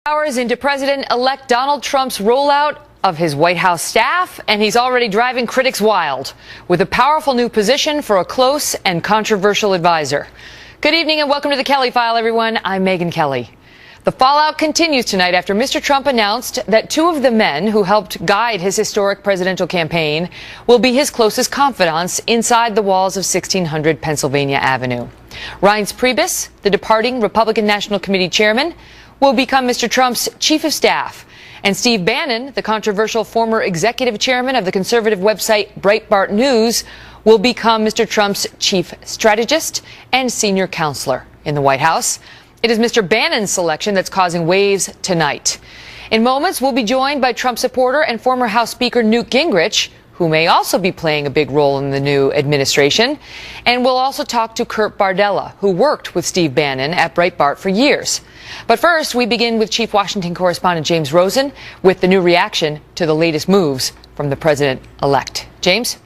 Hours into President-elect Donald Trump's rollout of his White House staff, and he's already driving critics wild with a powerful new position for a close and controversial advisor. Good evening and welcome to the Kelly File, everyone. I'm Megyn Kelly. The fallout continues tonight after Mr. Trump announced that two of the men who helped guide his historic presidential campaign will be his closest confidants inside the walls of 1600 Pennsylvania Avenue. Reince Priebus, the departing Republican National Committee chairman, will become Mr. Trump's chief of staff. And Steve Bannon, the controversial former executive chairman of the conservative website Breitbart News, will become Mr. Trump's chief strategist and senior counselor in the White House. It is Mr. Bannon's selection that's causing waves tonight. In moments, we'll be joined by Trump supporter and former House Speaker Newt Gingrich, who may also be playing a big role in the new administration. And we'll also talk to Kurt Bardella, who worked with Steve Bannon at Breitbart for years. But first, we begin with Chief Washington Correspondent James Rosen with the new reaction to the latest moves from the president-elect. James?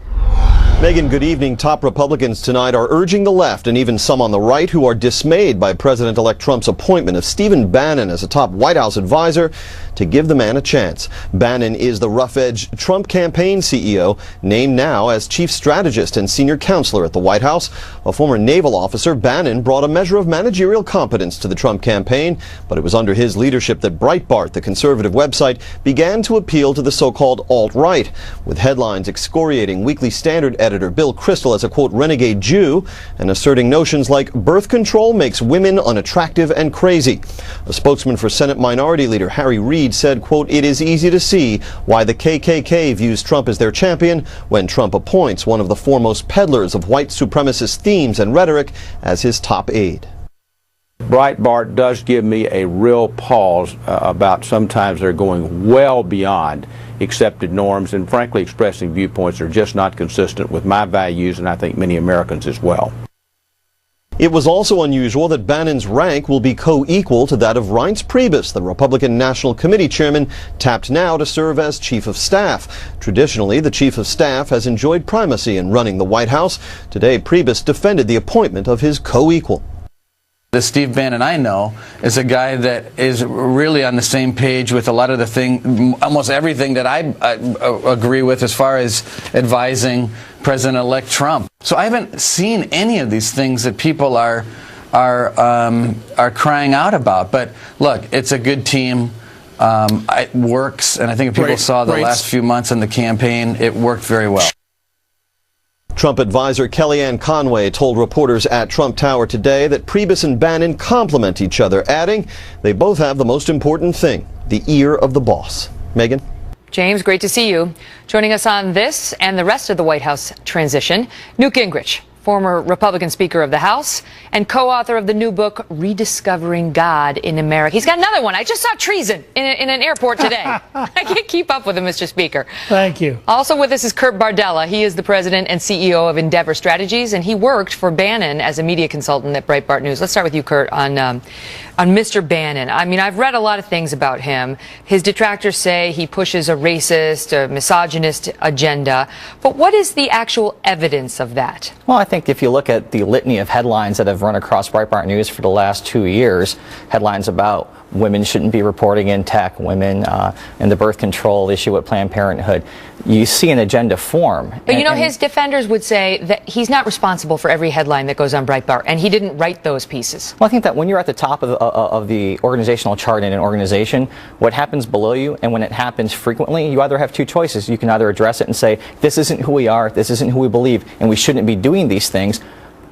Megyn, good evening. Top Republicans tonight are urging the left and even some on the right who are dismayed by President-elect Trump's appointment of Stephen Bannon as a top White House advisor to give the man a chance. Bannon is the rough-edged Trump campaign CEO, named now as chief strategist and senior counselor at the White House. A former naval officer, Bannon brought a measure of managerial competence to the Trump campaign, but it was under his leadership that Breitbart, the conservative website, began to appeal to the so-called alt-right, with headlines excoriating Weekly Standard editor Bill Kristol as a, quote, renegade Jew, and asserting notions like birth control makes women unattractive and crazy. A spokesman for Senate Minority Leader Harry Reid said, quote, it is easy to see why the KKK views Trump as their champion when Trump appoints one of the foremost peddlers of white supremacist themes and rhetoric as his top aide. Breitbart does give me a real pause about sometimes they're going well beyond accepted norms and frankly expressing viewpoints that are just not consistent with my values and I think many Americans as well. It was also unusual that Bannon's rank will be co-equal to that of Reince Priebus, the Republican National Committee chairman, tapped now to serve as chief of staff. Traditionally, the chief of staff has enjoyed primacy in running the White House. Today, Priebus defended the appointment of his co-equal. The Steve Bannon I know is a guy that is really on the same page with a lot of the almost everything that I agree with as far as advising President-elect Trump. So I haven't seen any of these things that people are crying out about. But look, it's a good team. It works, and I think if people saw the last few months in the campaign, it worked very well. Trump advisor Kellyanne Conway told reporters at Trump Tower today that Priebus and Bannon complement each other, adding they both have the most important thing, the ear of the boss. Megyn? James, great to see you. Joining us on this and the rest of the White House transition, Newt Gingrich, former Republican Speaker of the House and co-author of the new book, Rediscovering God in America. He's got another one. I just saw treason in an airport today. I can't keep up with him, Mr. Speaker. Thank you. Also with us is Kurt Bardella. He is the president and CEO of Endeavor Strategies, and he worked for Bannon as a media consultant at Breitbart News. Let's start with you, Kurt, on Mr. Bannon. I mean, I've read a lot of things about him. His detractors say he pushes a racist, a misogynist agenda. But what is the actual evidence of that? Well, I think if you look at the litany of headlines that have run across Breitbart News for the last 2 years, headlines about women shouldn't be reporting in tech, women and the birth control issue at Planned Parenthood, you see an agenda form. But you know, his defenders would say that he's not responsible for every headline that goes on Breitbart, and he didn't write those pieces. Well, I think that when you're at the top of the organizational chart in an organization, what happens below you, and when it happens frequently, you either have two choices. You can either address it and say, this isn't who we are, this isn't who we believe, and we shouldn't be doing these things,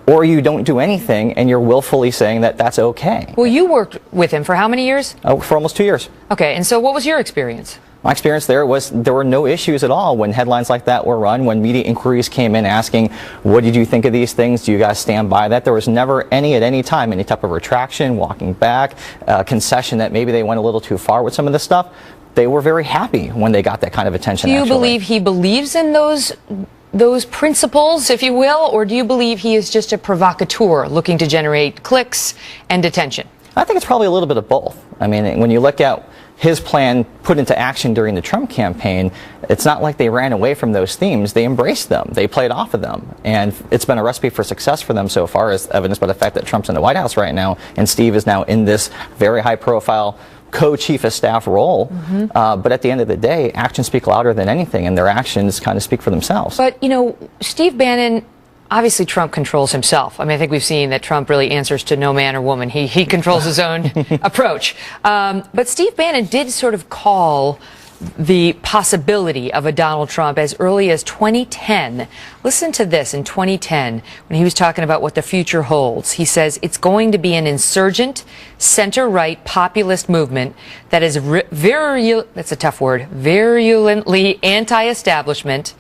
or you don't do anything and you're willfully saying that that's okay. Well, you worked with him for how many years? For almost 2 years. Okay, and so what was your experience? My experience there was there were no issues at all when headlines like that were run, when media inquiries came in asking, what did you think of these things? Do you guys stand by that? There was never at any time, any type of retraction, walking back, concession that maybe they went a little too far with some of this stuff. They were very happy when they got that kind of attention. Do you believe he believes in those principles, if you will, or do you believe he is just a provocateur looking to generate clicks and attention? I think it's probably a little bit of both. I mean, when you look at his plan put into action during the Trump campaign, it's not like they ran away from those themes. They embraced them. They played off of them. And it's been a recipe for success for them so far, as evidenced by the fact that Trump's in the White House right now, and Steve is now in this very high-profile co-chief of staff role. But at the end of the day, actions speak louder than anything, and their actions kind of speak for themselves. But, you know, Steve Bannon, obviously Trump controls himself. I mean, I think we've seen that Trump really answers to no man or woman. He controls his own approach. But Steve Bannon did sort of call the possibility of a Donald Trump as early as 2010. Listen to this. In 2010, when he was talking about what the future holds, he says it's going to be an insurgent, center-right populist movement that is that's a tough word, virulently anti-establishment,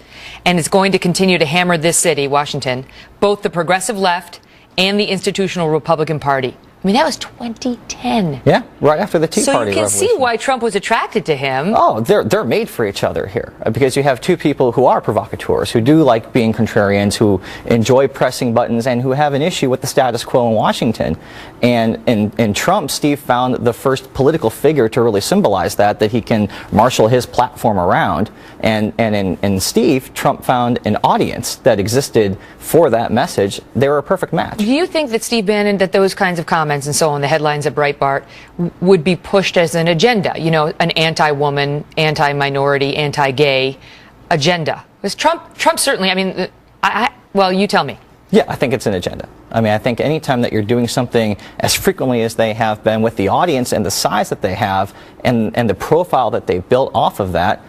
and is going to continue to hammer this city, Washington, both the progressive left and the institutional Republican Party. I mean, that was 2010. Yeah, right after the Tea Party revolution. So you can see why Trump was attracted to him. Oh, they're made for each other here, because you have two people who are provocateurs, who do like being contrarians, who enjoy pressing buttons, and who have an issue with the status quo in Washington. And in Trump, Steve found the first political figure to really symbolize that he can marshal his platform around. And in Steve, Trump found an audience that existed for that message. They were a perfect match. Do you think that Steve Bannon, that those kinds of comments and so on, the headlines at Breitbart, would be pushed as an agenda? You know, an anti-woman, anti-minority, anti-gay agenda? Because Trump certainly, I mean, well, you tell me. Yeah, I think it's an agenda. I mean, I think anytime that you're doing something as frequently as they have been, with the audience and the size that they have, and the profile that they've built off of that,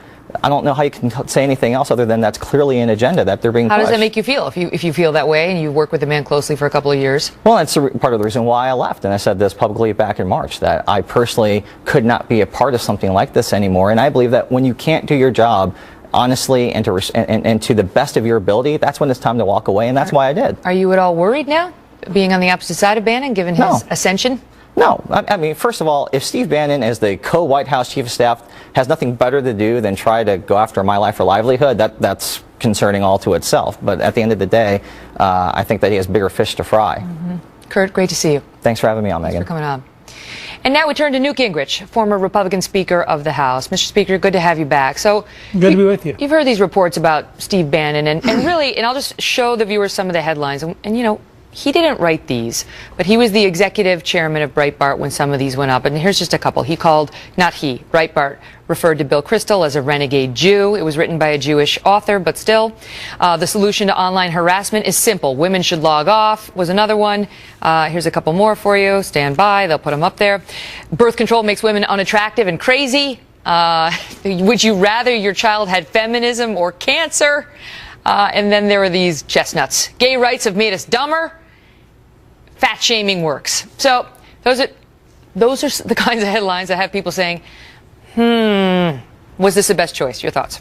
I don't know how you can say anything else other than that's clearly an agenda that they're being pushed. How does that make you feel if you feel that way and you work with the man closely for a couple of years? Well, that's part of the reason why I left, and I said this publicly back in March, that I personally could not be a part of something like this anymore. And I believe that when you can't do your job honestly and to the best of your ability, that's when it's time to walk away, and that's why I did. Are you at all worried now, being on the opposite side of Bannon, given his ascension? No. I mean, first of all, if Steve Bannon, as the co-White House Chief of Staff, has nothing better to do than try to go after my life or livelihood, that's concerning all to itself. But at the end of the day, I think that he has bigger fish to fry. Kurt, great to see you. Thanks for having me on, Megan. Thanks for coming on. And now we turn to Newt Gingrich, former Republican Speaker of the House. Mr. Speaker, good to have you back. So, good to be with you. You've heard these reports about Steve Bannon, and really, and I'll just show the viewers some of the headlines. And you know, he didn't write these, but he was the executive chairman of Breitbart when some of these went up. And here's just a couple. Breitbart referred to Bill Kristol as a renegade Jew. It was written by a Jewish author, but still. The solution to online harassment is simple. Women should log off was another one. Here's a couple more for you. Stand by. They'll put them up there. Birth control makes women unattractive and crazy. Would you rather your child had feminism or cancer? And then there are these chestnuts. Gay rights have made us dumber. Fat shaming works. So those are the kinds of headlines that have people saying, was this the best choice? Your thoughts?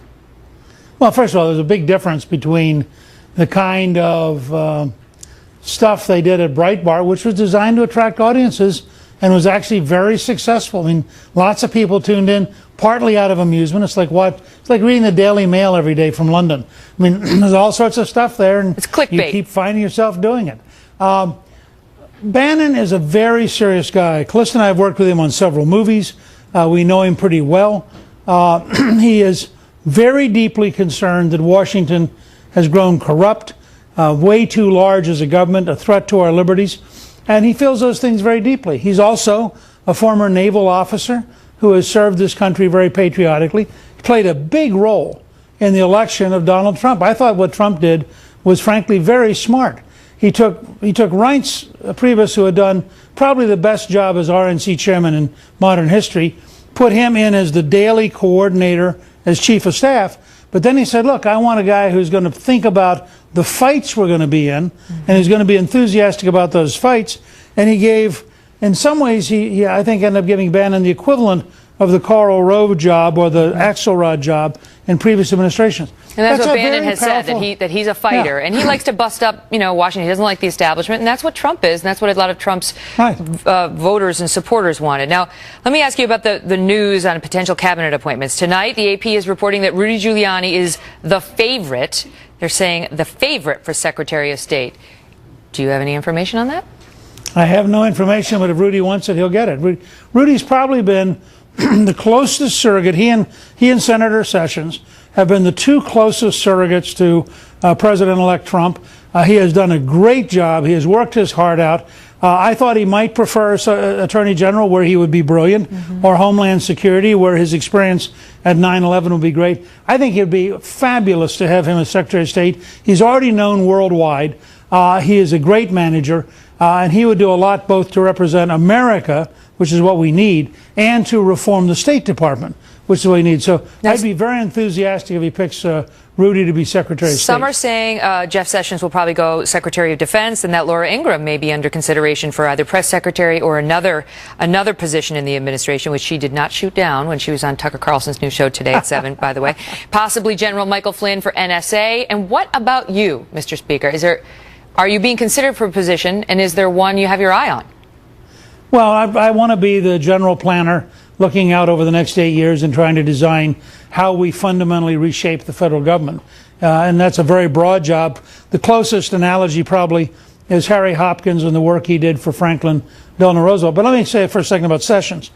Well, first of all, there's a big difference between the kind of stuff they did at Breitbart, which was designed to attract audiences and was actually very successful. I mean, lots of people tuned in, partly out of amusement. It's like reading the Daily Mail every day from London. I mean, there's all sorts of stuff there, and it's clickbait. You keep finding yourself doing it. Bannon is a very serious guy. Calista and I have worked with him on several movies. We know him pretty well. He is very deeply concerned that Washington has grown corrupt, way too large as a government, a threat to our liberties, and he feels those things very deeply. He's also a former naval officer who has served this country very patriotically. He played a big role in the election of Donald Trump. I thought what Trump did was frankly very smart. He took Reince Priebus, who had done probably the best job as RNC chairman in modern history, put him in as the daily coordinator as chief of staff. But then he said, look, I want a guy who's going to think about the fights we're going to be in, and who's going to be enthusiastic about those fights. And he gave, in some ways, he I think ended up giving Bannon the equivalent of the Karl Rove job or the Axelrod job in previous administrations. And that's what Bannon has said, that he's a fighter. Yeah. And he likes to bust up, Washington. He doesn't like the establishment, and that's what Trump is, and that's what a lot of Trump's voters and supporters wanted. Now, let me ask you about the news on potential cabinet appointments. Tonight, the AP is reporting that Rudy Giuliani is the favorite. They're saying the favorite for Secretary of State. Do you have any information on that? I have no information, but if Rudy wants it, he'll get it. Rudy's probably been the closest surrogate. He and Senator Sessions have been the two closest surrogates to President-elect Trump. He has done a great job. He has worked his heart out. I thought he might prefer Attorney General, where he would be brilliant, or Homeland Security, where his experience at 9/11 would be great. I think it would be fabulous to have him as Secretary of State. He's already known worldwide. He is a great manager, and he would do a lot both to represent America, which is what we need, and to reform the State Department, which is what we need. So I'd be very enthusiastic if he picks Rudy to be Secretary of State. Some are saying Jeff Sessions will probably go Secretary of Defense, and that Laura Ingraham may be under consideration for either press secretary or another position in the administration, which she did not shoot down when she was on Tucker Carlson's new show today at 7, by the way. Possibly General Michael Flynn for NSA. And what about you, Mr. Speaker? Are you being considered for a position, and is there one you have your eye on? Well, I want to be the general planner, looking out over the next 8 years and trying to design how we fundamentally reshape the federal government. And that's a very broad job. The closest analogy probably is Harry Hopkins and the work he did for Franklin Delano Roosevelt. But let me say for a second about Sessions.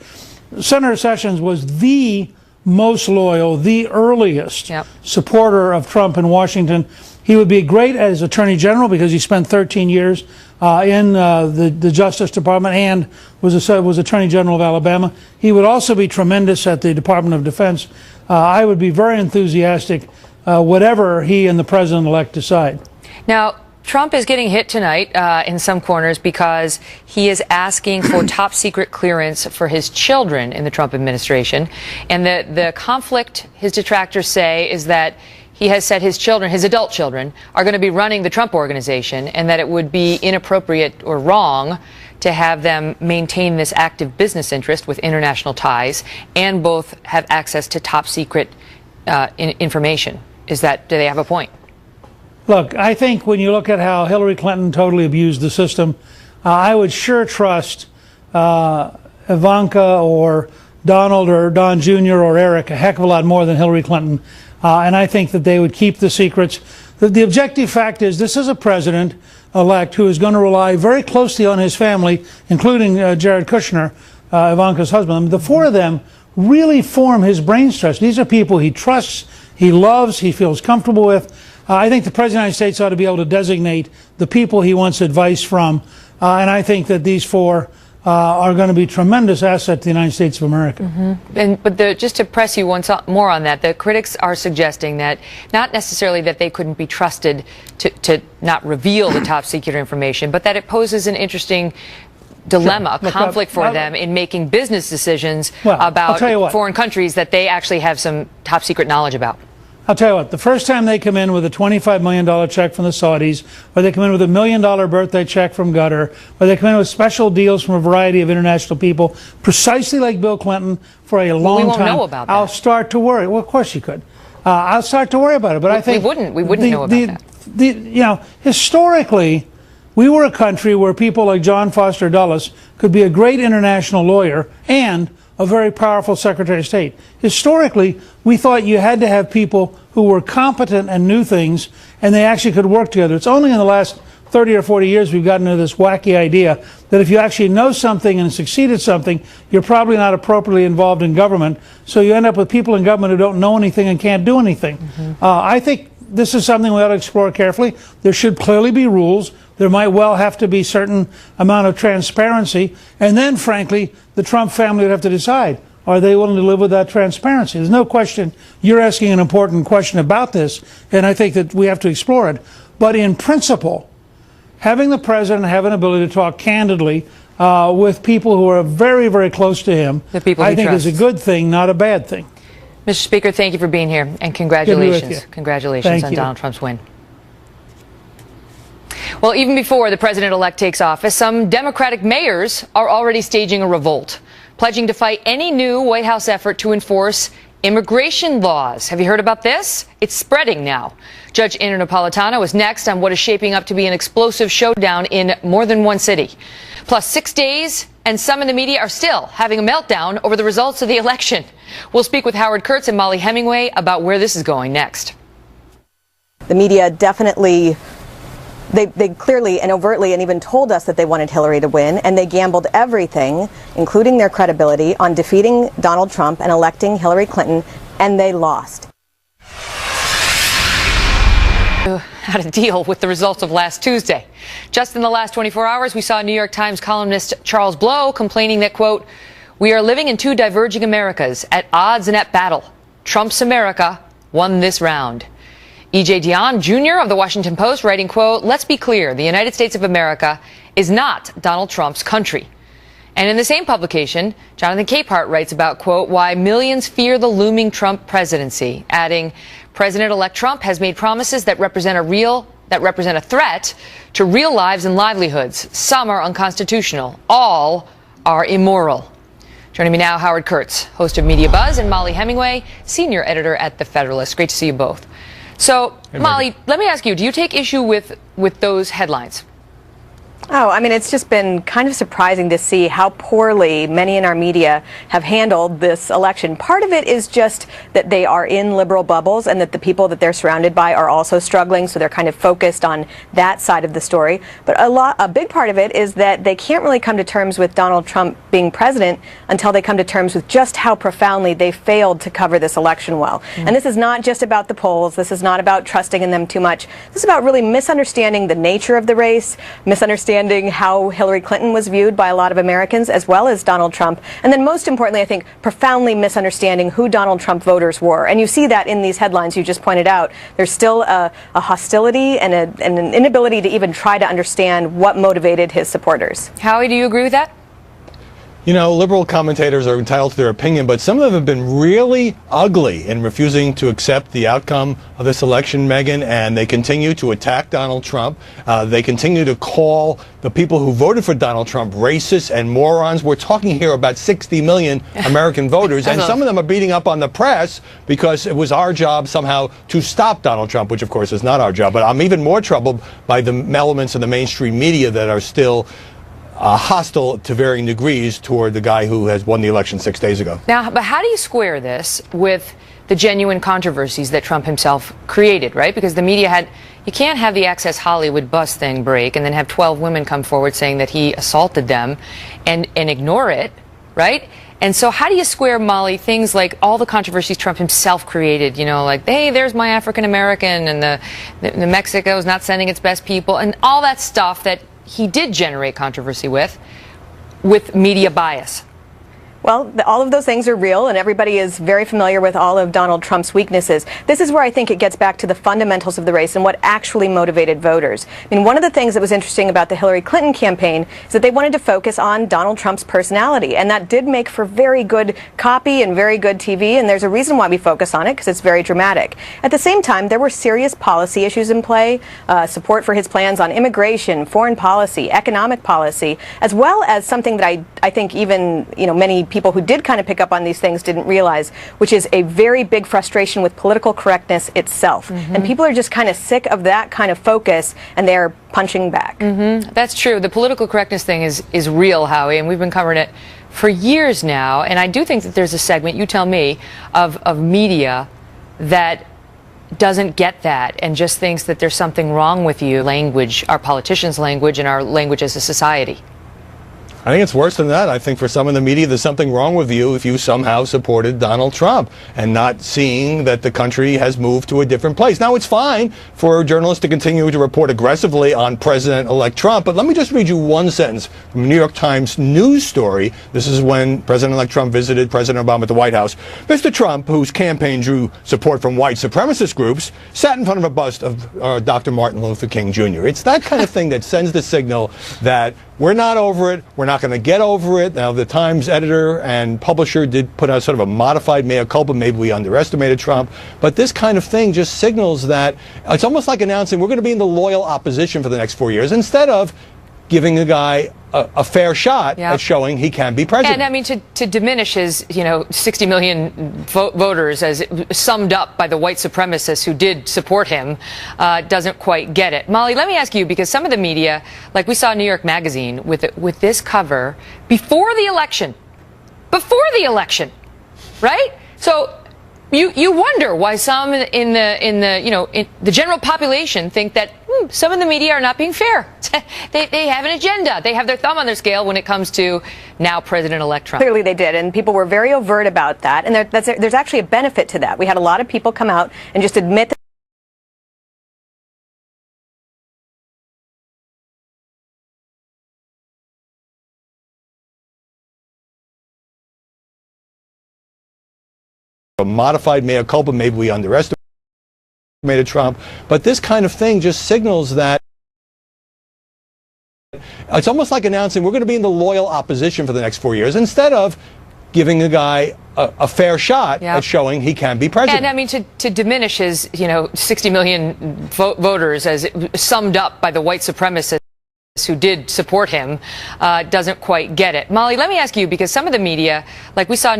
Senator Sessions was the most loyal, the earliest supporter of Trump in Washington. He would be great as Attorney General because he spent 13 years in the Justice Department and was Attorney General of Alabama. He would also be tremendous at the Department of Defense. I would be very enthusiastic whatever he and the President-elect decide. Now, Trump is getting hit tonight in some corners because he is asking for top secret clearance for his children in the Trump administration. And the conflict, his detractors say, is that he has said his children, his adult children, are going to be running the Trump organization, and that it would be inappropriate or wrong to have them maintain this active business interest with international ties and both have access to top secret information. Do they have a point? Look, I think when you look at how Hillary Clinton totally abused the system, I would sure trust Ivanka or Donald or Don Jr. or Eric a heck of a lot more than Hillary Clinton. And I think that they would keep the secrets. The objective fact is this is a president-elect who is going to rely very closely on his family, including Jared Kushner, Ivanka's husband. The four of them really form his brain trust. These are people he trusts, he loves, he feels comfortable with. I think the President of the United States ought to be able to designate the people he wants advice from. And I think that these four are going to be tremendous asset to the United States of America. But just to press you once more on that, the critics are suggesting that not necessarily that they couldn't be trusted to not reveal the top secret information, but that it poses an interesting dilemma, conflict for them in making business decisions about foreign countries that they actually have some top secret knowledge about. I'll tell you what, the first time they come in with a $25 million check from the Saudis, or they come in with $1 million birthday check from Qatar, or they come in with special deals from a variety of international people, precisely like Bill Clinton, for a long time. We won't know about that. I'll start to worry. Well, of course you could. I'll start to worry about it. But I think we wouldn't know about that. Historically, we were a country where people like John Foster Dulles could be a great international lawyer and a very powerful Secretary of State. Historically, we thought you had to have people who were competent and knew things, and they actually could work together. It's only in the last 30 or 40 years we've gotten into this wacky idea that if you actually know something and succeed at something, you're probably not appropriately involved in government. So you end up with people in government who don't know anything and can't do anything. I think this is something we ought to explore carefully. There should clearly be rules. There might well have to be a certain amount of transparency. And then, frankly, the Trump family would have to decide, are they willing to live with that transparency? There's no question you're asking an important question about this, and I think that we have to explore it. But in principle, having the president have an ability to talk candidly with people who are very, very close to him, I think is a good thing, not a bad thing. Mr. Speaker, thank you for being here, and congratulations. Congratulations on Donald Trump's win. Well, even before the president-elect takes office, some Democratic mayors are already staging a revolt, pledging to fight any new White House effort to enforce immigration laws. Have you heard about this? It's spreading now. Judge Anna Napolitano is next on what is shaping up to be an explosive showdown in more than one city. Plus 6 days, and some in the media are still having a meltdown over the results of the election. We'll speak with Howard Kurtz and Molly Hemingway about where this is going next. The media definitely They clearly and overtly and even told us that they wanted Hillary to win, and they gambled everything, including their credibility, on defeating Donald Trump and electing Hillary Clinton, and they lost. How to deal with the results of last Tuesday. Just in the last 24 hours, we saw New York Times columnist Charles Blow complaining that, quote, "We are living in two diverging Americas, at odds and at battle. Trump's America won this round." E.J. Dionne Jr. of the Washington Post writing, quote, "Let's be clear, the United States of America is not Donald Trump's country." And in the same publication, Jonathan Capehart writes about, quote, "Why millions fear the looming Trump presidency," adding, "President-elect Trump has made promises that represent a threat to real lives and livelihoods. Some are unconstitutional. All are immoral." Joining me now, Howard Kurtz, host of Media Buzz, and Molly Hemingway, senior editor at The Federalist. Great to see you both. So, Molly, let me ask you, do you take issue with those headlines? Oh, I mean, it's just been kind of surprising to see how poorly many in our media have handled this election. Part of it is just that they are in liberal bubbles and that the people that they're surrounded by are also struggling, so they're kind of focused on that side of the story. But a big part of it is that they can't really come to terms with Donald Trump being president until they come to terms with just how profoundly they failed to cover this election well. And this is not just about the polls. This is not about trusting in them too much. This is about really misunderstanding the nature of the race, misunderstanding how Hillary Clinton was viewed by a lot of Americans, as well as Donald Trump. And then most importantly, I think, profoundly misunderstanding who Donald Trump voters were. And you see that in these headlines you just pointed out. There's still a hostility and an inability to even try to understand what motivated his supporters. Howie, do you agree with that? You know, liberal commentators are entitled to their opinion, but some of them have been really ugly in refusing to accept the outcome of this election, Megyn, and they continue to attack Donald Trump. They continue to call the people who voted for Donald Trump racist and morons. We're talking here about 60 million American voters, and some of them are beating up on the press because it was our job somehow to stop Donald Trump, which of course is not our job. But I'm even more troubled by the elements of the mainstream media that are still hostile to varying degrees toward the guy who has won the election 6 days ago. Now, but how do you square this with the genuine controversies that Trump himself created, right? Because the media you can't have the Access Hollywood bus thing break and then have 12 women come forward saying that he assaulted them and ignore it, right? And so how do you square, Molly, things like all the controversies Trump himself created, you know, like, hey, there's my African American, and the Mexico's not sending its best people, and all that stuff that he did generate controversy with media bias? Well, all of those things are real, and everybody is very familiar with all of Donald Trump's weaknesses. This is where I think it gets back to the fundamentals of the race and what actually motivated voters. I mean, one of the things that was interesting about the Hillary Clinton campaign is that they wanted to focus on Donald Trump's personality, and that did make for very good copy and very good TV, and there's a reason why we focus on it, because it's very dramatic. At the same time, there were serious policy issues in play, support for his plans on immigration, foreign policy, economic policy, as well as something that I think even, you know, many people who did kind of pick up on these things didn't realize, which is a very big frustration with political correctness itself. And people are just kind of sick of that kind of focus, and they're punching back. That's true. The political correctness thing is real, Howie, and we've been covering it for years now. And I do think that there's a segment, you tell me, of media that doesn't get that and just thinks that there's something wrong with you, language, our politicians' language, and our language as a society. I think it's worse than that. I think for some in the media, there's something wrong with you if you somehow supported Donald Trump and not seeing that the country has moved to a different place. Now, it's fine for journalists to continue to report aggressively on President-elect Trump, but let me just read you one sentence from a New York Times news story. This is when President-elect Trump visited President Obama at the White House. Mr. Trump, whose campaign drew support from white supremacist groups, sat in front of a bust of Dr. Martin Luther King Jr. It's that kind of thing that sends the signal that we're not over it. We're not going to get over it. Now, the Times editor and publisher did put out sort of a modified mea culpa. Maybe we underestimated Trump. But this kind of thing just signals that it's almost like announcing we're going to be in the loyal opposition for the next 4 years instead of giving the guy a fair shot at showing he can be president. And I mean, to diminish his, 60 million voters as summed up by the white supremacists who did support him, doesn't quite get it. Molly, let me ask you, because some of the media, like we saw New York Magazine with this cover before the election, right? So you wonder why some in the general population think that some of the media are not being fair. They have an agenda. They have their thumb on their scale when it comes to now President-elect Trump. Clearly they did, and people were very overt about that. And there's actually a benefit to that. We had a lot of people come out and just admit that a modified mea culpa. Maybe we underestimated Trump, but this kind of thing just signals that it's almost like announcing we're going to be in the loyal opposition for the next 4 years instead of giving a guy a fair shot at showing he can be president. And I mean, to diminish his 60 million voters as summed up by the white supremacists who did support him doesn't quite get it. Molly, let me ask you, because some of the media, like we saw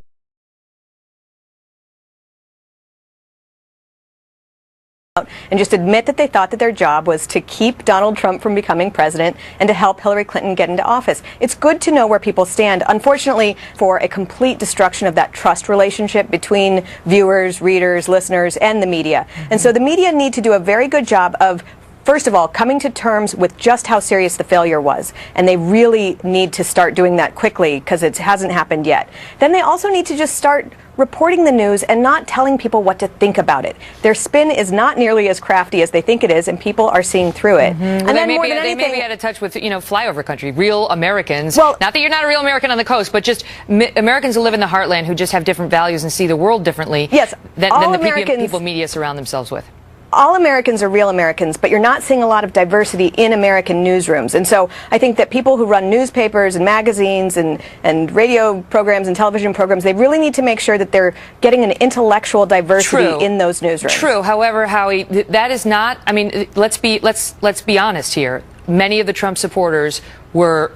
and just admit that they thought that their job was to keep Donald Trump from becoming president and to help Hillary Clinton get into office. It's good to know where people stand. Unfortunately, for a complete destruction of that trust relationship between viewers, readers, listeners, and the media. And so the media need to do a very good job of, first of all, coming to terms with just how serious the failure was. And they really need to start doing that quickly because it hasn't happened yet. Then they also need to just start reporting the news and not telling people what to think about it. Their spin is not nearly as crafty as they think it is, and people are seeing through it. And well, then they may be out of touch with flyover country, real Americans. Well, not that you're not a real American on the coast, but just Americans who live in the heartland who just have different values and see the world differently. Yes, than the people media surround themselves with. All Americans are real Americans, but you're not seeing a lot of diversity in American newsrooms. And so I think that people who run newspapers and magazines and radio programs and television programs, they really need to make sure that they're getting an intellectual diversity in those newsrooms. True. However, Howie, that is not, I mean, let's be honest here. Many of the Trump supporters were,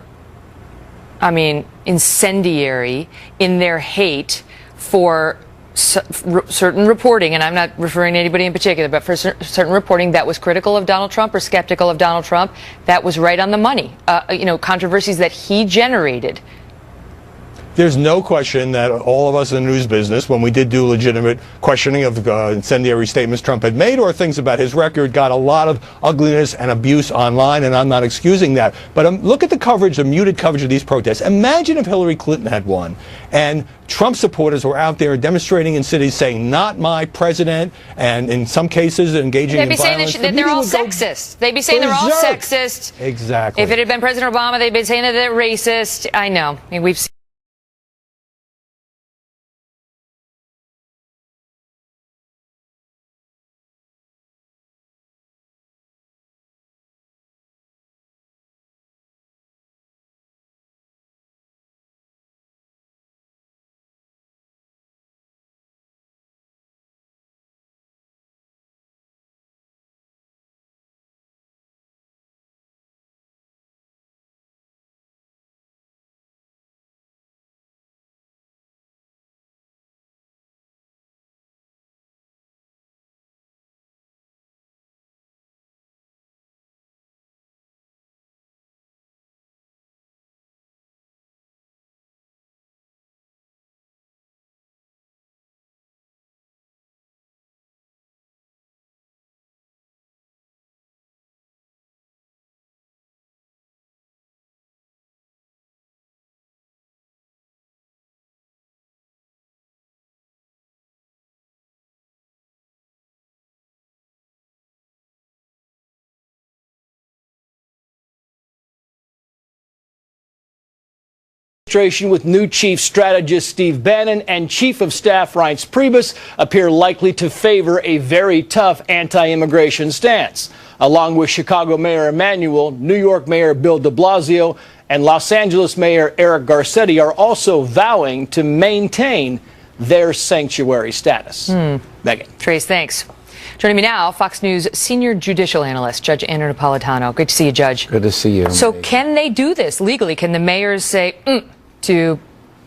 I mean, incendiary in their hate for certain reporting, and I'm not referring to anybody in particular, but for certain reporting that was critical of Donald Trump or skeptical of Donald Trump, that was right on the money. Controversies that he generated. There's no question that all of us in the news business, when we did do legitimate questioning of incendiary statements Trump had made or things about his record, got a lot of ugliness and abuse online, and I'm not excusing that. But look at the coverage, the muted coverage of these protests. Imagine if Hillary Clinton had won and Trump supporters were out there demonstrating in cities saying, "Not my president," and in some cases engaging in violence. They'd be saying they're all sexist. They'd be saying they're all sexist. Exactly. If it had been President Obama, they'd be saying that they're racist. I know. I mean, we've seen With new Chief Strategist Steve Bannon and Chief of Staff Reince Priebus appear likely to favor a very tough anti-immigration stance, along with Chicago Mayor Emanuel, New York Mayor Bill de Blasio, and Los Angeles Mayor Eric Garcetti are also vowing to maintain their sanctuary status. Megan. Trace, thanks. Joining me now, Fox News senior judicial analyst, Judge Andrew Napolitano. Great to see you, Judge. Good to see you. So can they do this legally? Can the mayors say to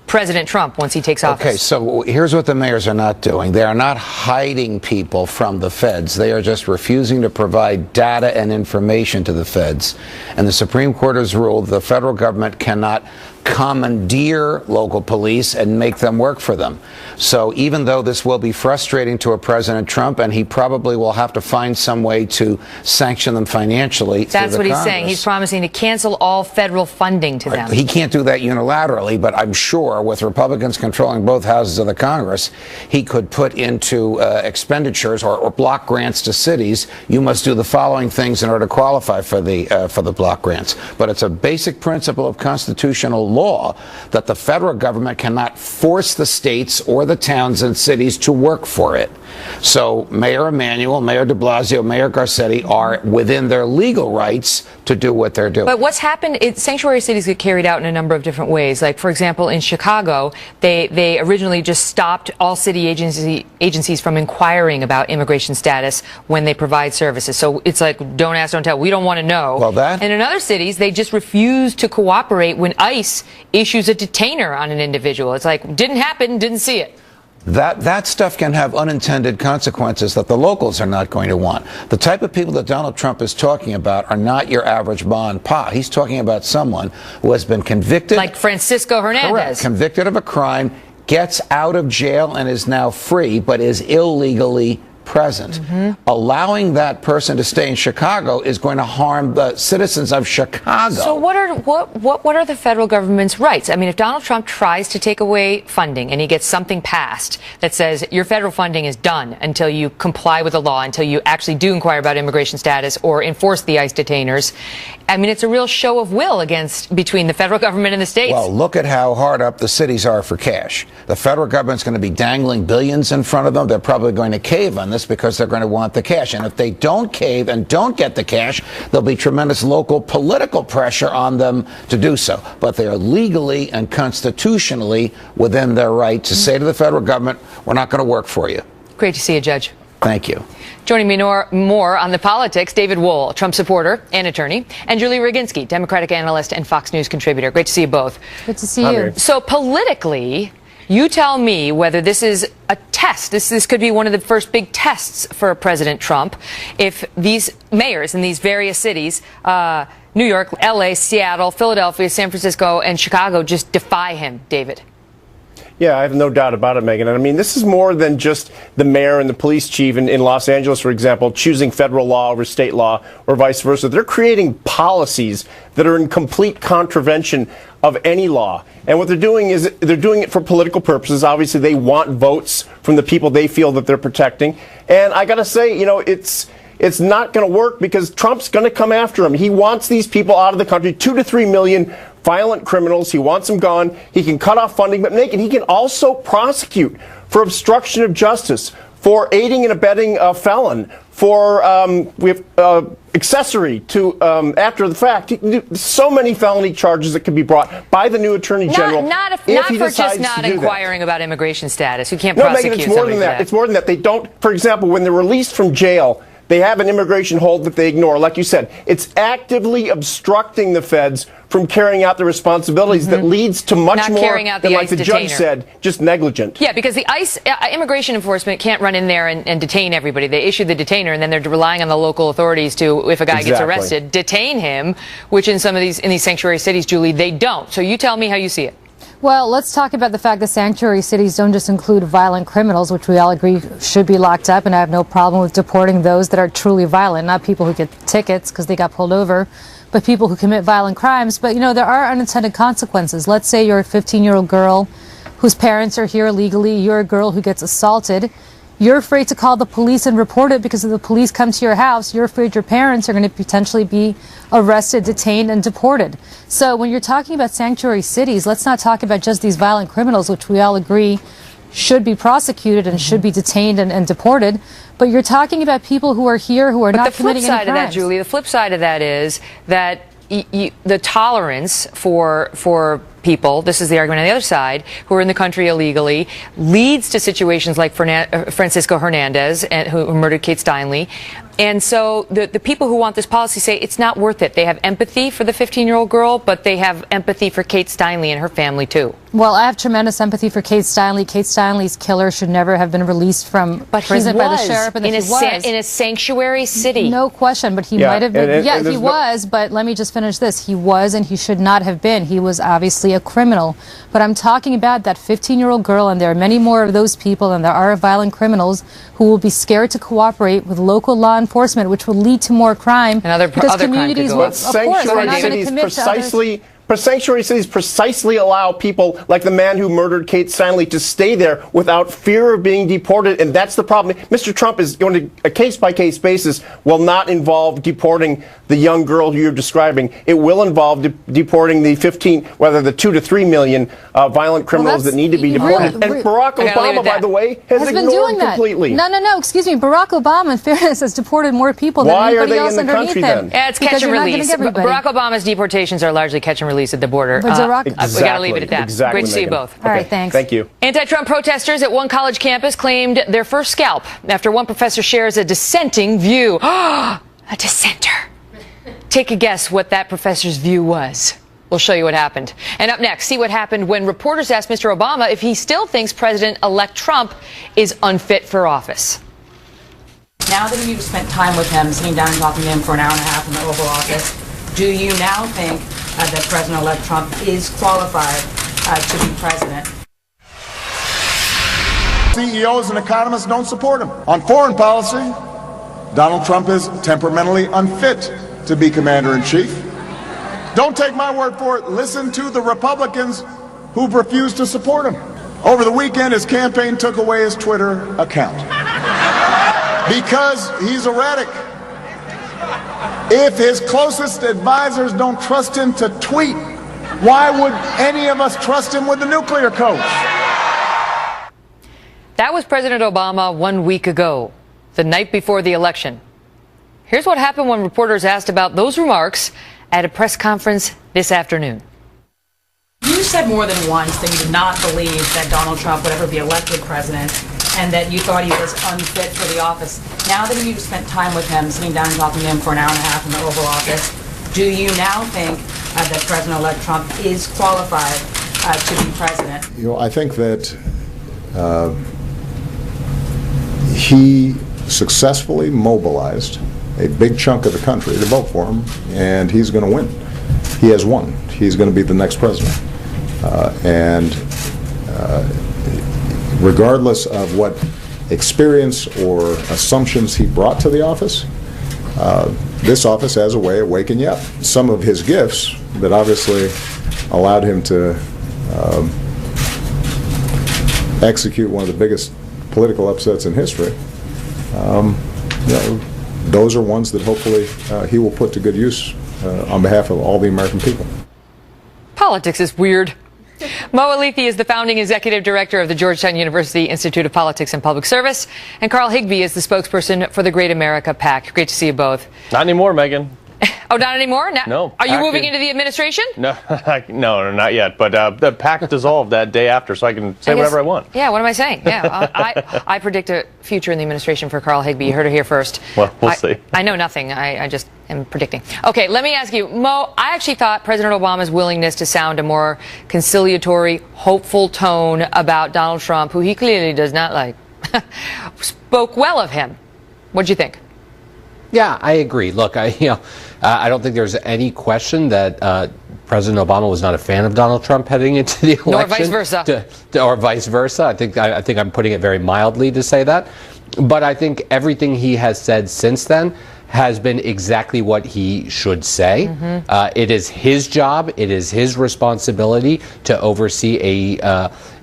President Trump once he takes office? Okay, so here's what the mayors are not doing. They are not hiding people from the feds. They are just refusing to provide data and information to the feds. And the Supreme Court has ruled the federal government cannot commandeer local police and make them work for them. So even though this will be frustrating to a President Trump, and he probably will have to find some way to sanction them financially. That's what he's saying. He's promising to cancel all federal funding to them. He can't do that unilaterally, but I'm sure with Republicans controlling both houses of the Congress, he could put into expenditures or block grants to cities. You must do the following things in order to qualify for the block grants. But it's a basic principle of constitutional law that the federal government cannot force the states or the towns and cities to work for it. So Mayor Emanuel, Mayor de Blasio, Mayor Garcetti are within their legal rights to do what they're doing. But what's happened, sanctuary cities get carried out in a number of different ways. Like, for example, in Chicago, they originally just stopped all city agencies from inquiring about immigration status when they provide services. So it's like, don't ask, don't tell. We don't want to know. Well, that... And in other cities, they just refuse to cooperate when ICE issues a detainer on an individual. It's like, didn't happen, didn't see it. That stuff can have unintended consequences that the locals are not going to want. The type of people that Donald Trump is talking about are not your average ma and pa. He's talking about someone who has been convicted. Like Francisco Hernandez. Correct. Convicted of a crime, gets out of jail and is now free, but is illegally present. Allowing that person to stay in Chicago is going to harm the citizens of Chicago. So what are the federal government's rights? I mean, if Donald Trump tries to take away funding and he gets something passed that says your federal funding is done until you comply with the law, until you actually do inquire about immigration status or enforce the ICE detainers, I mean, it's a real show of will between the federal government and the states. Well, look at how hard up the cities are for cash. The federal government's going to be dangling billions in front of them. They're probably going to cave on this because they're going to want the cash. And if they don't cave and don't get the cash, there'll be tremendous local political pressure on them to do so. But they are legally and constitutionally within their right to say to the federal government, we're not going to work for you. Great to see you, Judge. Thank you. Joining me more on the politics, David Wohl, Trump supporter and attorney, and Julie Roginski, Democratic analyst and Fox News contributor. Great to see you both. Good to see you. So politically, you tell me whether this is a test. This could be one of the first big tests for President Trump if these mayors in these various cities, New York, L.A., Seattle, Philadelphia, San Francisco, and Chicago, just defy him, David. Yeah, I have no doubt about it, Megan. And I mean, this is more than just the mayor and the police chief in Los Angeles, for example, choosing federal law over state law or vice versa. They're creating policies that are in complete contravention of any law. And what they're doing is they're doing it for political purposes. Obviously, they want votes from the people they feel that they're protecting. And I got to say, you know, it's not going to work because Trump's going to come after him. He wants these people out of the country, 2 to 3 million violent criminals. He wants them gone. He can cut off funding, but he can also prosecute for obstruction of justice, for aiding and abetting a felon, for accessory to after the fact. So many felony charges that can be brought by the new attorney general. Not for just not inquiring about immigration status. You can't prosecute Megan, it's more than that. It's more than that. They don't, for example, when they're released from jail, they have an immigration hold that they ignore. Like you said, it's actively obstructing the feds from carrying out the responsibilities that leads to much more than, like the judge said, just negligent. Yeah, because the ICE, immigration enforcement can't run in there and detain everybody. They issue the detainer, and then they're relying on the local authorities to, if a guy gets arrested, detain him, which in some of these sanctuary cities, Julie, they don't. So you tell me how you see it. Well, let's talk about the fact that sanctuary cities don't just include violent criminals, which we all agree should be locked up, and I have no problem with deporting those that are truly violent, not people who get tickets because they got pulled over, but people who commit violent crimes. But, you know, there are unintended consequences. Let's say you're a 15-year-old girl whose parents are here illegally. You're a girl who gets assaulted. You're afraid to call the police and report it because if the police come to your house, you're afraid your parents are going to potentially be arrested, detained, and deported. So when you're talking about sanctuary cities, let's not talk about just these violent criminals, which we all agree should be prosecuted and should be detained and deported. But you're talking about people who are here who are not committing any crimes. But the flip side of that, Julie, the flip side of that is that the tolerance for people, this is the argument on the other side, who are in the country illegally, leads to situations like Francisco Hernandez, who murdered Kate Steinle, And so the people who want this policy say it's not worth it. They have empathy for the 15-year-old girl, but they have empathy for Kate Steinle and her family, too. Well, I have tremendous empathy for Kate Steinle. Kate Steinle's killer should never have been released from prison by the sheriff. In a sanctuary city. No question, but he might have been. He was, but let me just finish this. He was, and he should not have been. He was obviously a criminal. But I'm talking about that 15-year-old girl, and there are many more of those people, and there are violent criminals who will be scared to cooperate with local law enforcement, which will lead to more crime. And other communities will, of course, are not going to commit to others. But sanctuary cities precisely allow people like the man who murdered Kate Steinle to stay there without fear of being deported, and that's the problem. Mr. Trump is going to, a case-by-case basis, will not involve deporting the young girl who you're describing. It will involve deporting the 15, whether the 2 to 3 million violent criminals that need to be deported. And Barack Obama, by the way, has been ignored doing that completely. No, excuse me. Barack Obama, in fairness, has deported more people than anybody else underneath him. Yeah, it's catch and release. Barack Obama's deportations are largely catch and release at the border. But we got to leave it at that. Exactly, Great to see you both. All right, thanks. Thank you. Anti-Trump protesters at one college campus claimed their first scalp after one professor shares a dissenting view. A dissenter. Take a guess what that professor's view was. We'll show you what happened. And up next, see what happened when reporters asked Mr. Obama if he still thinks President-elect Trump is unfit for office. Now that you've spent time with him, sitting down and talking to him for an hour and a half in the Oval Office, do you now think that President-elect Trump is qualified to be president? CEOs and economists don't support him. On foreign policy, Donald Trump is temperamentally unfit to be commander-in-chief. Don't take my word for it. Listen to the Republicans who've refused to support him. Over the weekend, his campaign took away his Twitter account because he's erratic. If his closest advisors don't trust him to tweet, why would any of us trust him with the nuclear codes? That was President Obama 1 week ago, the night before the election. Here's what happened when reporters asked about those remarks at a press conference this afternoon. You said more than once that you did not believe that Donald Trump would ever be elected president and that you thought he was unfit for the office. Now that you've spent time with him, sitting down and talking to him for an hour and a half in the Oval Office, do you now think that President-elect Trump is qualified to be president? You know, I think that he successfully mobilized a big chunk of the country to vote for him, and he's going to win. He has won. He's going to be the next president. Regardless of what experience or assumptions he brought to the office, this office has a way of waking you up. Some of his gifts that obviously allowed him to execute one of the biggest political upsets in history, those are ones that hopefully he will put to good use on behalf of all the American people. Politics is weird. Mo Alithi is the founding executive director of the Georgetown University Institute of Politics and Public Service, and Carl Higbie is the spokesperson for the Great America PAC. Great to see you both. Not anymore, Megan. Oh, not anymore? No. Are you moving into the administration? No, no, not yet. But the PAC dissolved that day after, so I can say whatever I want. Yeah, what am I saying? Yeah, I predict a future in the administration for Carl Higbie. You heard it here first. Well, we'll see. I know nothing. I just am predicting. Okay, let me ask you, Mo, I actually thought President Obama's willingness to sound a more conciliatory, hopeful tone about Donald Trump, who he clearly does not like, spoke well of him. What'd you think? Yeah, I agree. Look, I don't think there's any question that President Obama was not a fan of Donald Trump heading into the election. Nor vice versa. Or vice versa. I think I'm putting it very mildly to say that. But I think everything he has said since then has been exactly what he should say. Mm-hmm. It is his job. It is his responsibility to oversee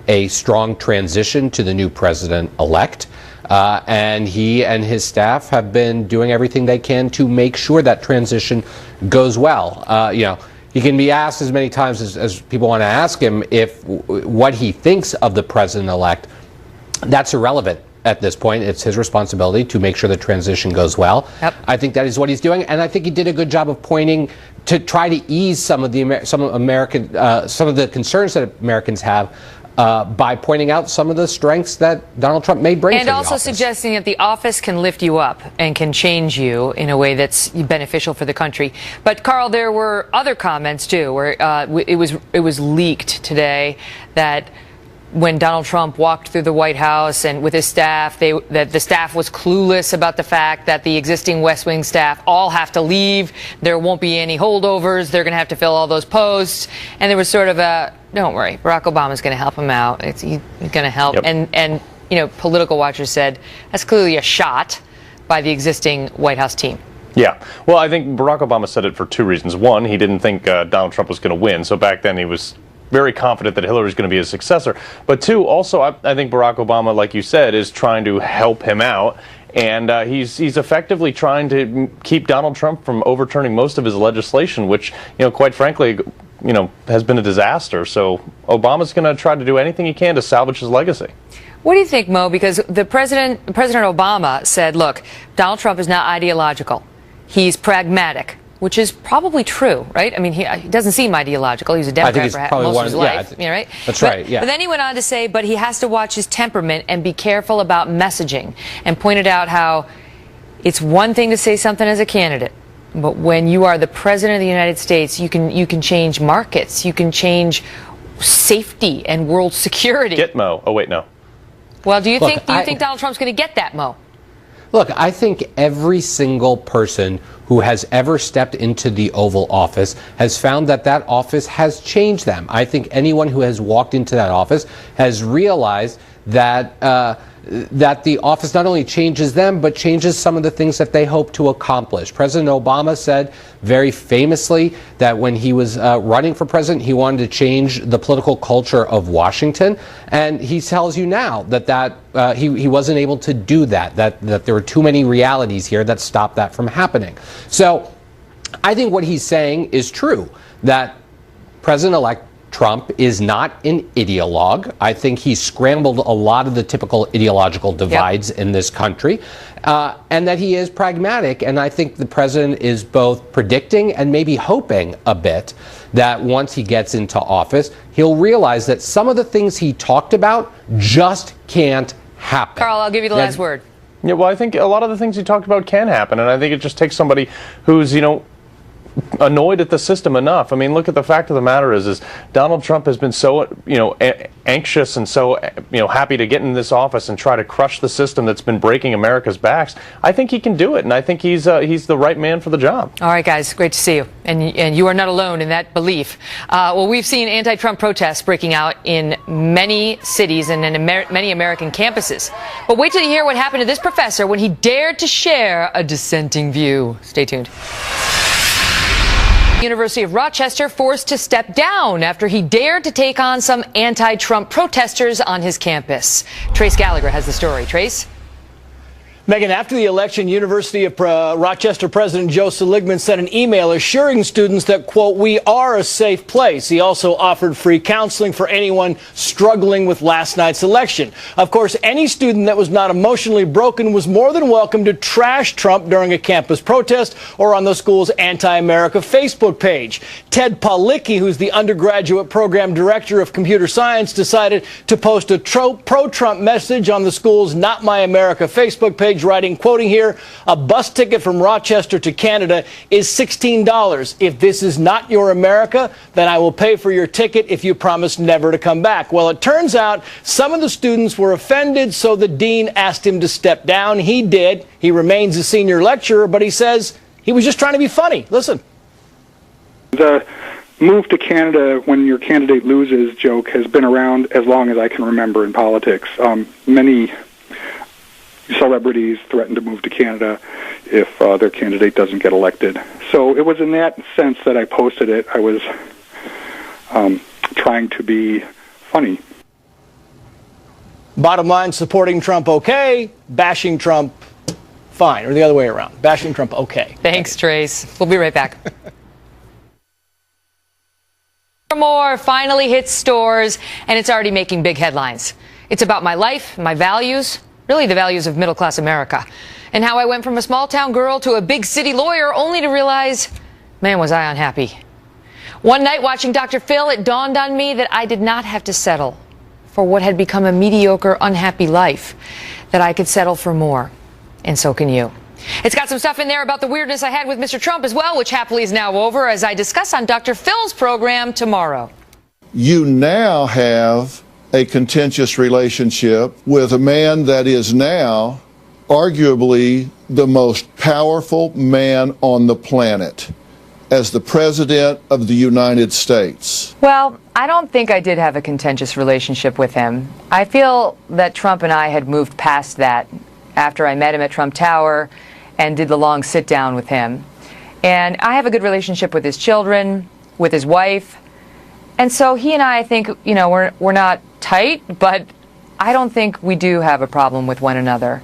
a strong transition to the new president-elect. And he and his staff have been doing everything they can to make sure that transition goes well. He can be asked as many times as people want to ask him if what he thinks of the president-elect. That's irrelevant at this point. It's his responsibility to make sure the transition goes well. Yep. I think that is what he's doing, and I think he did a good job of pointing to try to ease some of the concerns that Americans have by pointing out some of the strengths that Donald Trump may bring to and the also office. suggesting that the office can lift you up and can change you in a way that's beneficial for the country. But Carl, there were other comments too, where it was leaked today that when Donald Trump walked through the White House and with his staff, that the staff was clueless about the fact that the existing West Wing staff all have to leave. There won't be any holdovers. They're going to have to fill all those posts. And there was sort of a, don't worry, Barack Obama's going to help him out. He's going to help. Yep. And you know, political watchers said that's clearly a shot by the existing White House team. Yeah. Well, I think Barack Obama said it for two reasons. One, he didn't think Donald Trump was going to win. So back then he was very confident that Hillary's going to be his successor. But two, also, I think Barack Obama, like you said, is trying to help him out. And he's effectively trying to keep Donald Trump from overturning most of his legislation, which, quite frankly, has been a disaster. So Obama's going to try to do anything he can to salvage his legacy. What do you think, Mo? Because President Obama said, look, Donald Trump is not ideological. He's pragmatic. Which is probably true, right? I mean, he doesn't seem ideological. He's a Democrat for most of his life, right? That's right, yeah. But then he went on to say, but he has to watch his temperament and be careful about messaging, and pointed out how it's one thing to say something as a candidate, but when you are the president of the United States, you can change markets, you can change safety and world security. Get Mo. Oh, wait, no. Well, do you think Donald Trump's going to get that, Mo? Look, I think every single person who has ever stepped into the Oval Office has found that that office has changed them. I think anyone who has walked into that office has realized that that the office not only changes them, but changes some of the things that they hope to accomplish. President Obama said very famously that when he was running for president, he wanted to change the political culture of Washington. And he tells you now that he wasn't able to do that there were too many realities here that stopped that from happening. So I think what he's saying is true, that President-elect Trump is not an ideologue. I think he scrambled a lot of the typical ideological divides in this country, and that he is pragmatic. And I think the president is both predicting and maybe hoping a bit that once he gets into office, he'll realize that some of the things he talked about just can't happen. Carl, I'll give you the last word. Yeah, well, I think a lot of the things he talked about can happen, and I think it just takes somebody who's, annoyed at the system enough. I mean, look at the fact of the matter is Donald Trump has been so, anxious and so, happy to get in this office and try to crush the system that's been breaking America's backs. I think he can do it, and I think he's the right man for the job. All right, guys, great to see you, and you are not alone in that belief. Well, we've seen anti-Trump protests breaking out in many cities and in many American campuses. But wait till you hear what happened to this professor when he dared to share a dissenting view. Stay tuned. University of Rochester forced to step down after he dared to take on some anti-Trump protesters on his campus. Trace Gallagher has the story. Trace? Megan, after the election, University of Rochester President Joe Seligman sent an email assuring students that, quote, we are a safe place. He also offered free counseling for anyone struggling with last night's election. Of course, any student that was not emotionally broken was more than welcome to trash Trump during a campus protest or on the school's anti-America Facebook page. Ted Paulicki, who's the undergraduate program director of computer science, decided to post a pro-Trump message on the school's Not My America Facebook page, writing, quoting here, a bus ticket from Rochester to Canada is $16. If this is not your America, then I will pay for your ticket if you promise never to come back. Well, it turns out some of the students were offended, so the dean asked him to step down. He did. He remains a senior lecturer, but he says he was just trying to be funny. Listen. The move to Canada when your candidate loses joke has been around as long as I can remember in politics. Many celebrities threaten to move to Canada if their candidate doesn't get elected. So it was in that sense that I posted it. I was trying to be funny. Bottom line, supporting Trump, okay. Bashing Trump, fine. Or the other way around. Bashing Trump, okay. Thanks, Trace. We'll be right back. More finally hits stores, and it's already making big headlines. It's about my life, my values, really the values of middle-class America, and how I went from a small-town girl to a big city lawyer only to realize, man, was I unhappy. One night watching Dr. Phil, it dawned on me that I did not have to settle for what had become a mediocre, unhappy life, that I could settle for more. And so can you. It's got some stuff in there about the weirdness I had with Mr. Trump as well, which happily is now over, as I discuss on Dr. Phil's program tomorrow. You now have a contentious relationship with a man that is now arguably the most powerful man on the planet as the President of the United States. Well, I don't think I did have a contentious relationship with him. I feel that Trump and I had moved past that after I met him at Trump Tower and did the long sit down with him. And I have a good relationship with his children, with his wife. And so he and I think, you know, we're not tight, but I don't think we do have a problem with one another.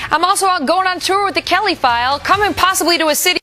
I'm also out going on tour with the Kelly File, coming possibly to a city